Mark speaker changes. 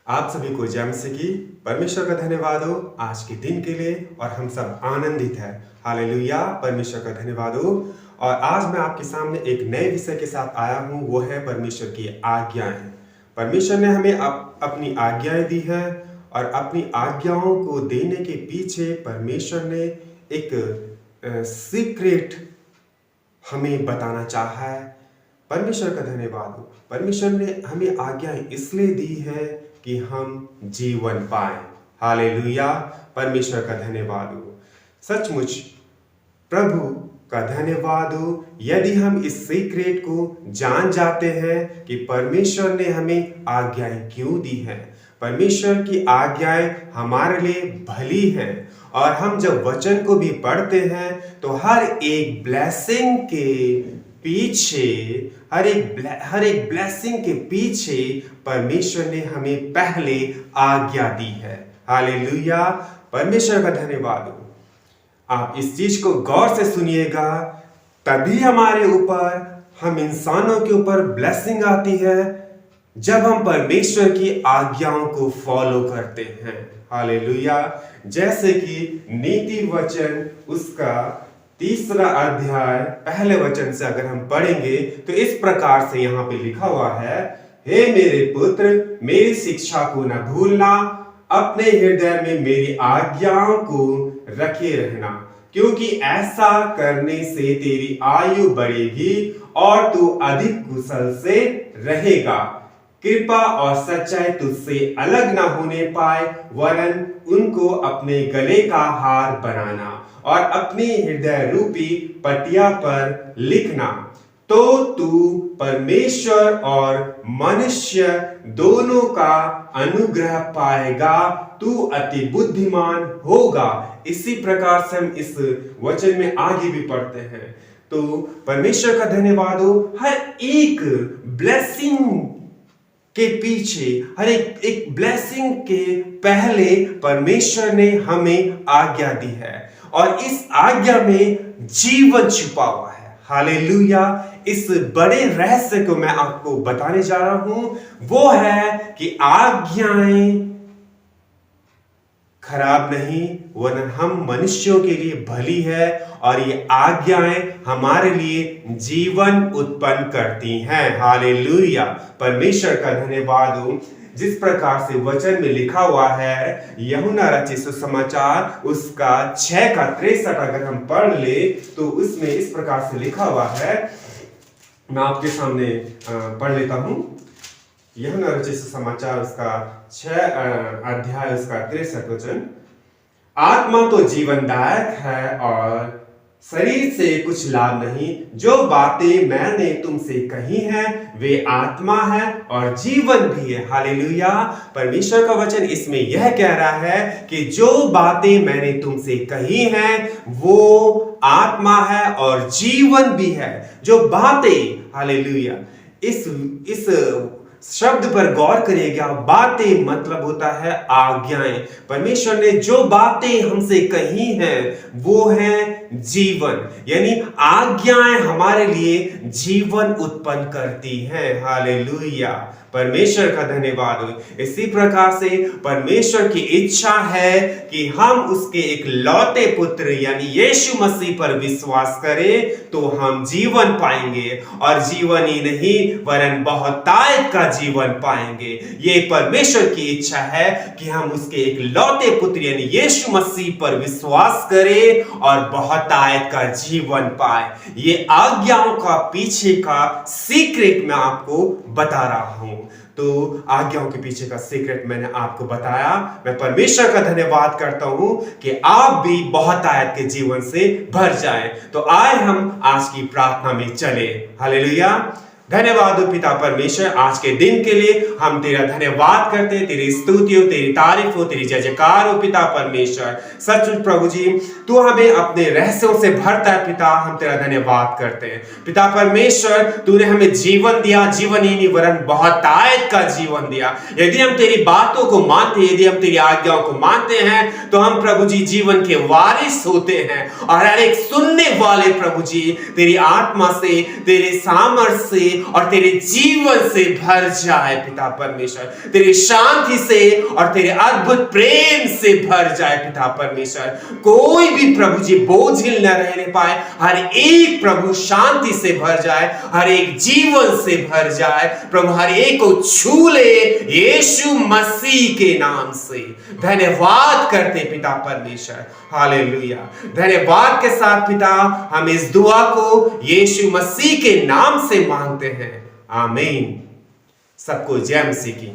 Speaker 1: आप सभी को जय मसीह की परमेश्वर का धन्यवाद हो आज के दिन के लिए और हम सब आनंदित हैं। हालेलुया, परमेश्वर का धन्यवाद हो। और आज मैं आपके सामने एक नए विषय के साथ आया हूँ, वो है परमेश्वर की आज्ञाएं। परमेश्वर ने हमें अपनी आज्ञाएं दी है और अपनी आज्ञाओं को देने के पीछे परमेश्वर ने एक सीक्रेट हमें बताना चाहा है। परमेश्वर का धन्यवाद हो। परमेश्वर ने हमें आज्ञाएं इसलिए दी है कि हम जीवन पाएं। हालेलुया, परमेश्वर का धन्यवाद हो। सचमुच प्रभु का धन्यवाद हो यदि हम इस सीक्रेट को जान जाते हैं कि परमेश्वर ने हमें आज्ञाएं क्यों दी हैं। परमेश्वर की आज्ञाएं हमारे लिए भली हैं और हम जब वचन को भी पढ़ते हैं तो हर एक ब्लेसिंग के पीछे हर एक ब्लेसिंग के पीछे परमेश्वर ने हमें पहले आज्ञा दी है। हालेलुया, परमेश्वर का धन्यवाद हो। आप इस चीज को गौर से सुनिएगा, तभी हमारे ऊपर, हम इंसानों के ऊपर ब्लेसिंग आती है जब हम परमेश्वर की आज्ञाओं को फॉलो करते हैं। हालेलुया, जैसे कि नीति वचन उसका 3 अध्याय पहले वचन से अगर हम पढ़ेंगे तो इस प्रकार से यहाँ पे लिखा हुआ है, हे मेरे पुत्र, मेरी शिक्षा को न भूलना, अपने हृदय में मेरी आज्ञाओं को रखे रहना, क्योंकि ऐसा करने से तेरी आयु बढ़ेगी और तू अधिक कुशल से रहेगा। कृपा और सच्चाई तुझसे अलग न होने पाए, वरन उनको अपने गले का हार बनाना और अपने हृदय रूपी पटिया पर लिखना, तो तू परमेश्वर और मनुष्य दोनों का अनुग्रह पाएगा, तू अति बुद्धिमान होगा। इसी प्रकार से हम इस वचन में आगे भी पढ़ते हैं। तो परमेश्वर का धन्यवाद हो, हर एक ब्लेसिंग के पीछे, हर एक ब्लेसिंग के पहले परमेश्वर ने हमें आज्ञा दी है और इस आज्ञा में जीवन छुपा हुआ है। हालेलुया, इस बड़े रहस्य को मैं आपको बताने जा रहा हूं, वो है कि आज्ञाएं खराब नहीं, वरन हम मनुष्यों के लिए भली है और ये आज्ञाएं हमारे लिए जीवन उत्पन्न करती हैं। हालेलुया, परमेश्वर का धन्यवाद हो। जिस प्रकार से वचन में लिखा हुआ है, यूहन्ना रचित सुसमाचार उसका 6:63 अगर हम पढ़ ले तो उसमें इस प्रकार से लिखा हुआ है, मैं आपके सामने पढ़ लेता हूं। यूहन्ना रचित सुसमाचार उसका 6 अध्याय उसका 63 वचन, आत्मा तो जीवनदायक है और शरीर से कुछ लाभ नहीं। जो बातें मैंने तुमसे कही हैं वे आत्मा है और जीवन भी है। हालेलुया, परमेश्वर का वचन इसमें यह कह रहा है कि जो बातें मैंने तुमसे कही हैं वो आत्मा है और जीवन भी है। जो बातें, हालेलुया, इस शब्द पर गौर करिएगा। बातें मतलब होता है आज्ञाएं। परमेश्वर ने जो बातें हमसे कही हैं वो है जीवन, यानी आज्ञाएं हमारे लिए जीवन उत्पन्न करती हैं। हालेलुया, परमेश्वर का धन्यवाद हो। इसी प्रकार से परमेश्वर की इच्छा है कि हम उसके एक लौते पुत्र यानी यीशु मसीह पर विश्वास करें तो हम जीवन पाएंगे, और जीवन ही नहीं वरन बहुतायत का जीवन पाएंगे। ये परमेश्वर की इच्छा है कि हम उसके एक लौते पुत्र यानी यीशु मसीह पर विश्वास करें और बहुतायत का जीवन पाए। ये आज्ञाओं का पीछे का सीक्रेट मैं आपको बता रहा हूं। तो आज्ञाओं के पीछे का सीक्रेट मैंने आपको बताया। मैं परमेश्वर का धन्यवाद करता हूं कि आप भी बहुतायत के जीवन से भर जाएं। तो आए हम आज की प्रार्थना में चले। हालेलुया, धन्यवाद हो पिता परमेश्वर, आज के दिन के लिए हम तेरा धन्यवाद करते हैं। तेरी स्तुति हो, तेरी तारीफ हो, तेरी जय जयकार हो पिता परमेश्वर। सचमुच प्रभु जी, तू हमें अपने रहस्यों से भरता है पिता, हम तेरा धन्यवाद करते हैं पिता परमेश्वर। तूने हमें जीवन दिया, जीवन ही नहीं वरन बहुतायत का जीवन दिया। यदि हम तेरी बातों को मानते हैं, यदि हम तेरी आज्ञाओं को मानते हैं तो हम प्रभु जी जीवन के वारिस होते हैं। और हर एक सुनने वाले प्रभु जी तेरी आत्मा से, तेरे सामर्थ्य से और तेरे जीवन से भर जाए पिता परमेश्वर, तेरी शांति से और तेरे अद्भुत प्रेम से भर जाए पिता परमेश्वर। कोई भी प्रभु जी बोझिल न रहने पाए, हर एक प्रभु शांति से भर जाए, हर एक जीवन से भर जाए प्रभु, हर एक को छू ले यीशु मसीह के नाम से। धन्यवाद करते पिता परमेश्वर, हालेलुया। धन्यवाद के साथ पिता हम इस दुआ को यीशु मसीह के नाम से मांगते हैं, आमीन। सबको जय मसीह की।